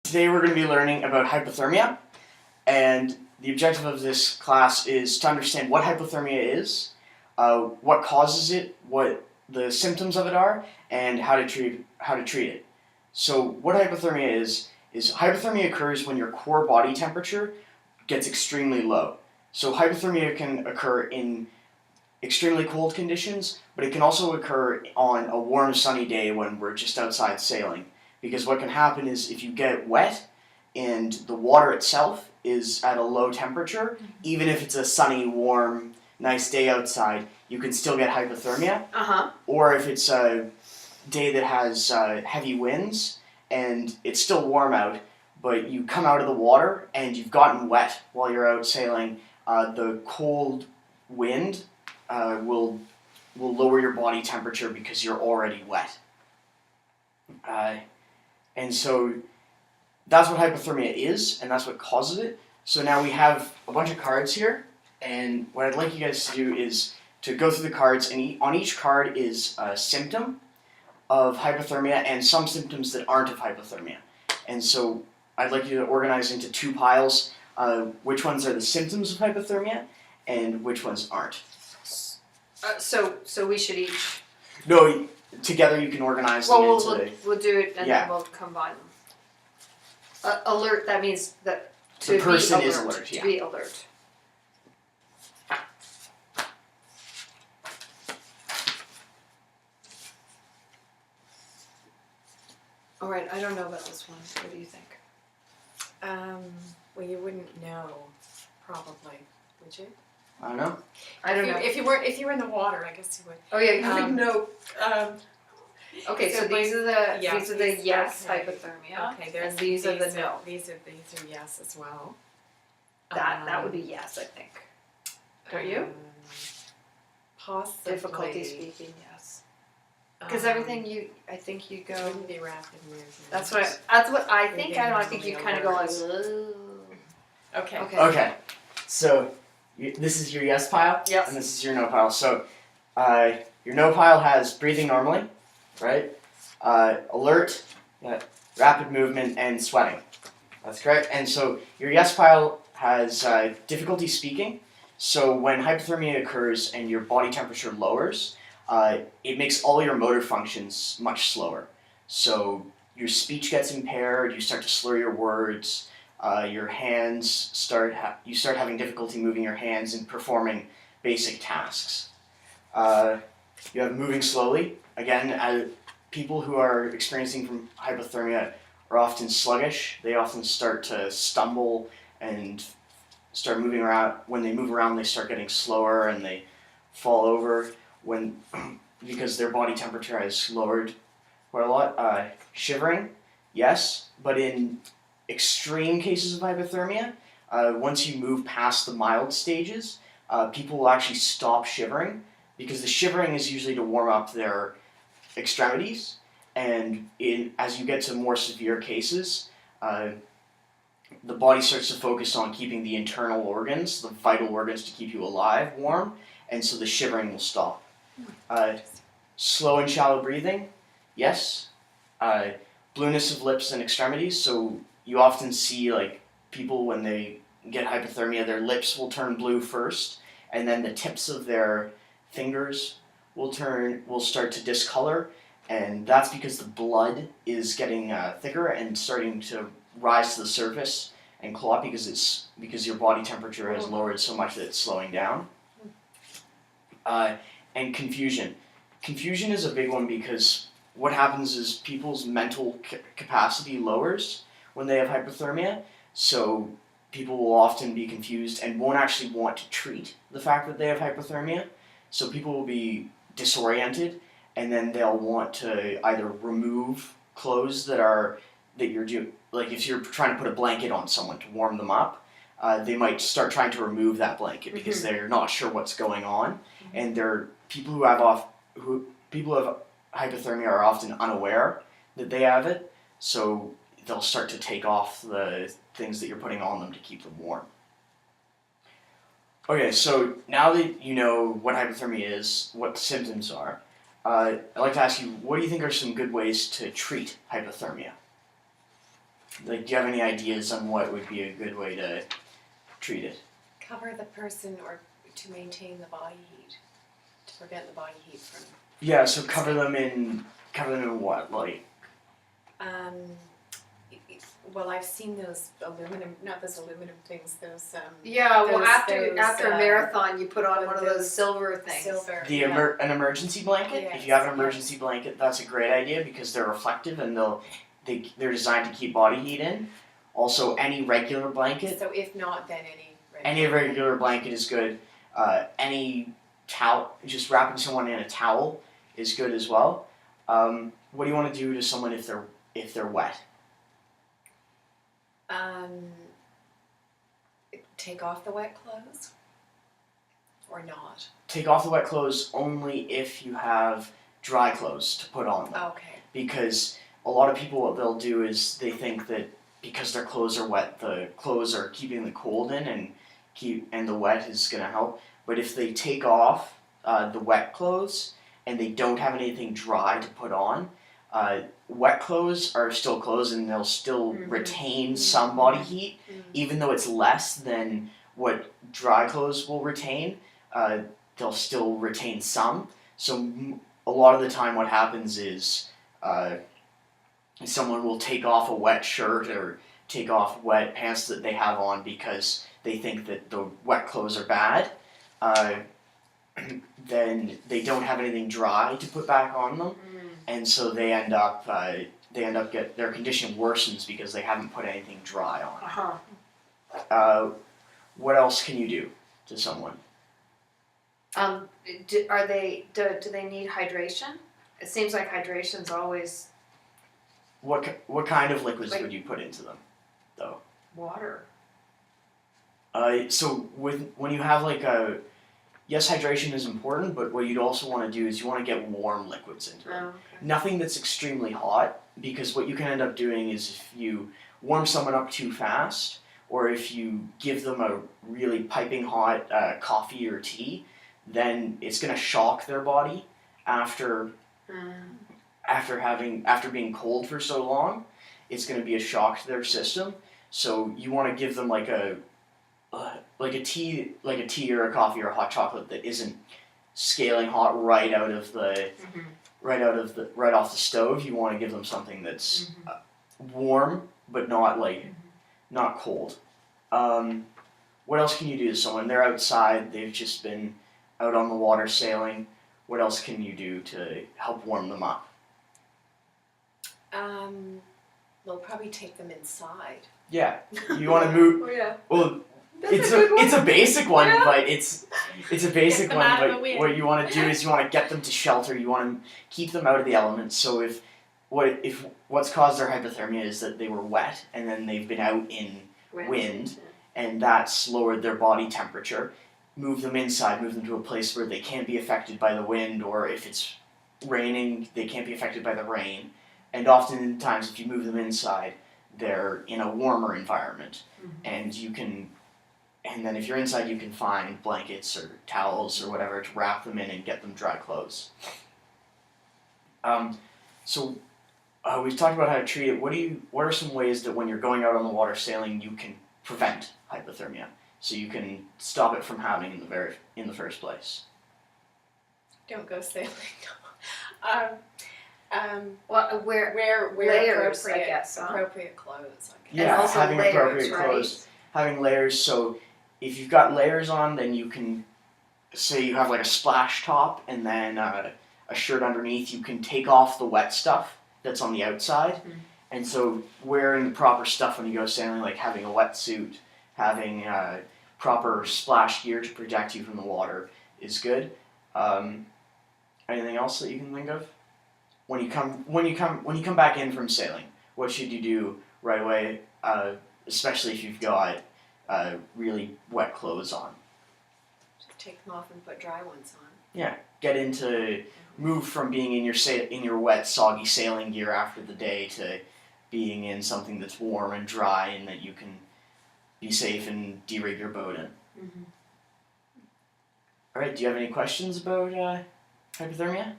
Today we're going to be learning about hypothermia, and the objective of this class is to understand what hypothermia is, what causes it, what the symptoms of it are, and how to treat it. So what hypothermia is hypothermia occurs when your core body temperature gets extremely low. So hypothermia can occur in extremely cold conditions, but it can also occur on a warm sunny day when we're just outside sailing. Because what can happen is if you get wet and the water itself is at a low temperature, even if it's a sunny, warm, nice day outside, you can still get hypothermia. Or if it's a day that has heavy winds and it's still warm out, but you come out of the water and you've gotten wet while you're out sailing, the cold wind will lower your body temperature because you're already wet. And so that's what hypothermia is, and that's what causes it. So now we have a bunch of cards here, and what I'd like you guys to do is to go through the cards, and on each card is a symptom of hypothermia and some symptoms that aren't of hypothermia. And so I'd like you to organize into two piles, which ones are the symptoms of hypothermia and which ones aren't. So we should each... No, together you can organize them into... We'll do it and then we'll combine them. Alert, that means that the person is alert. To be alert. All right, I don't know about this one. What do you think? Well, you wouldn't know, probably, would you? I don't know. I don't know. If you were in the water, I guess you would. Oh yeah, you would know. Okay, so these are the yes okay. hypothermia. Okay, and these are the no. These are yes as well. That would be yes, I think. Don't you? Possibly. Difficulty speaking, yes. Because everything I think you go. Wouldn't be rapid movement. That's what I think. I think you kind of go like. Okay. Okay. So this is your yes pile. Yes. And this is your no pile. So your no pile has breathing normally, right? Alert, rapid movement, and sweating. That's correct. And so your yes pile has difficulty speaking. So when hypothermia occurs and your body temperature lowers, it makes all your motor functions much slower. So your speech gets impaired, you start to slur your words, your hands you start having difficulty moving your hands and performing basic tasks. You have moving slowly. Again, people who are experiencing from hypothermia are often sluggish. They often start to stumble and start moving around. When they move around, they start getting slower and they fall over because their body temperature has lowered quite a lot. Shivering, yes, but in extreme cases of hypothermia, once you move past the mild stages, people will actually stop shivering because the shivering is usually to warm up their extremities, and as you get to more severe cases, the body starts to focus on keeping the internal organs, the vital organs to keep you alive, warm, and so the shivering will stop. Slow and shallow breathing, yes. Blueness of lips and extremities, so you often see people when they get hypothermia, their lips will turn blue first, and then the tips of their fingers will start to discolor, and that's because the blood is getting thicker and starting to rise to the surface and clot because your body temperature has lowered so much that it's slowing down. And confusion. Confusion is a big one because what happens is people's mental capacity lowers when they have hypothermia, so people will often be confused and won't actually want to treat the fact that they have hypothermia. So people will be disoriented, and then they'll want to either remove clothes that you're doing. Like if you're trying to put a blanket on someone to warm them up, they might start trying to remove that blanket because they're not sure what's going on, and people who have hypothermia are often unaware that they have it, so they'll start to take off the things that you're putting on them to keep them warm. Okay, so now that you know what hypothermia is, what the symptoms are, I'd like to ask you, what do you think are some good ways to treat hypothermia? Like, do you have any ideas on what would be a good way to treat it? Cover the person or to maintain the body heat, to prevent the body heat from. Yeah, so cover them in what? Like, Um, well, I've seen those not those aluminum things, those Yeah, well, Those- after a those, marathon, you put on one of those those silver things. silver. an emergency blanket. Yes, If you have an yes. emergency blanket, that's a great idea because they're reflective and they're designed to keep body heat in. Also, any regular blanket, So if not, then any regular blanket is good. Any towel, just wrapping someone in a towel is good as well. What do you want to do to someone if they're wet? Take off the wet clothes, or not. Take off the wet clothes only if you have dry clothes to put on them. Okay. Because a lot of people, what they'll do is they think that because their clothes are wet, the clothes are keeping the cold in and the wet is going to help. But if they take off the wet clothes and they don't have anything dry to put on, wet clothes are still clothes and they'll still retain some body heat, even though it's less than what dry clothes will retain. They'll still retain some. So a lot of the time what happens is someone will take off a wet shirt or take off wet pants that they have on because they think that the wet clothes are bad. Then they don't have anything dry to put back on them, and so they end up their condition worsens because they haven't put anything dry on. What else can you do to someone? Do they need hydration? It seems like hydration's always What kind of liquids would you put into them, though? water. So when you have yes, hydration is important, but what you'd also want to do is you want to get warm liquids into them. Oh, okay. Nothing that's extremely hot, because what you can end up doing is if you warm someone up too fast, or if you give them a really piping hot coffee or tea, then it's going to shock their body after being cold for so long. It's going to be a shock to their system. So you want to give them like a tea or a coffee or a hot chocolate that isn't scaling hot right off the stove. You want to give them something that's warm but not cold. What else can you do to someone? They're outside. They've just been out on the water sailing. What else can you do to help warm them up? We'll probably take them inside. Yeah, you want to move. Oh yeah. Well, That's a good one. it's a basic one, Yeah. but it's a basic them one. out of But the wind. what you want to do is you want to get them to shelter. You want to keep them out of the elements. So if what's caused their hypothermia is that they were wet and then they've been out in wind, and that's lowered their body temperature. Move them inside. Move them to a place where they can't be affected by the wind, or if it's raining, they can't be affected by the rain. And oftentimes, if you move them inside, they're in a warmer environment, and then if you're inside, you can find blankets or towels or whatever to wrap them in and get them dry clothes. So we've talked about how to treat it. What are some ways that when you're going out on the water sailing, you can prevent hypothermia, so you can stop it from happening in the first place? Don't go sailing. Well, wear layers, appropriate, I guess, huh? appropriate clothes. I guess. And Yeah, also having layers, appropriate right? clothes, having layers. So if you've got layers on, then you can say you have like a splash top and then a shirt underneath. You can take off the wet stuff that's on the outside, and so wearing the proper stuff when you go sailing, like having a wetsuit, having proper splash gear to protect you from the water, is good. Anything else that you can think of? When you come back in from sailing, what should you do right away? Especially if you've got really wet clothes on. Just take them off and put dry ones on. Yeah, move from being in your wet, soggy sailing gear after the day to being in something that's warm and dry and that you can be safe and de-rig your boat in. All right. Do you have any questions about hypothermia?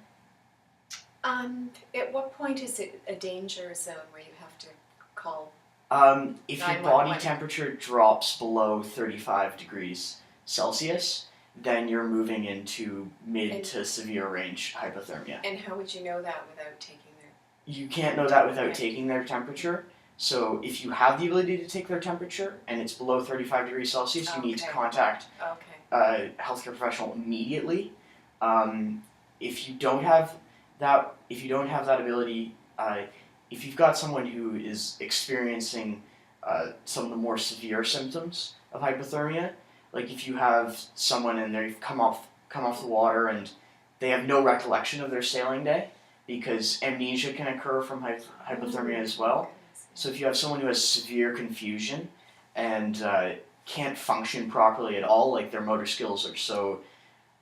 At what point is it a danger zone where you have to call If your 911. body temperature drops below 35 degrees Celsius, then you're moving into mid And- to severe range hypothermia. And how would you know that without taking their? You can't know that without Okay. taking their temperature. So if you have the ability to take their temperature and it's below 35 degrees Celsius, you need to Okay. contact Okay. a healthcare professional immediately. If you don't have that, ability, if you've got someone who is experiencing some of the more severe symptoms of hypothermia, like if you have someone and they've come off the water and they have no recollection of their sailing day, because amnesia can occur from hypothermia as well. So if you have someone who has severe confusion and can't function properly at all, like their motor skills are so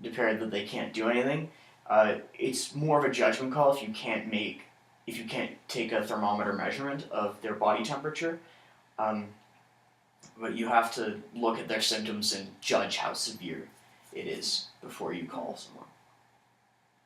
impaired that they can't do anything, it's more of a judgment call if you can't take a thermometer measurement of their body temperature. But you have to look at their symptoms and judge how severe it is before you call someone.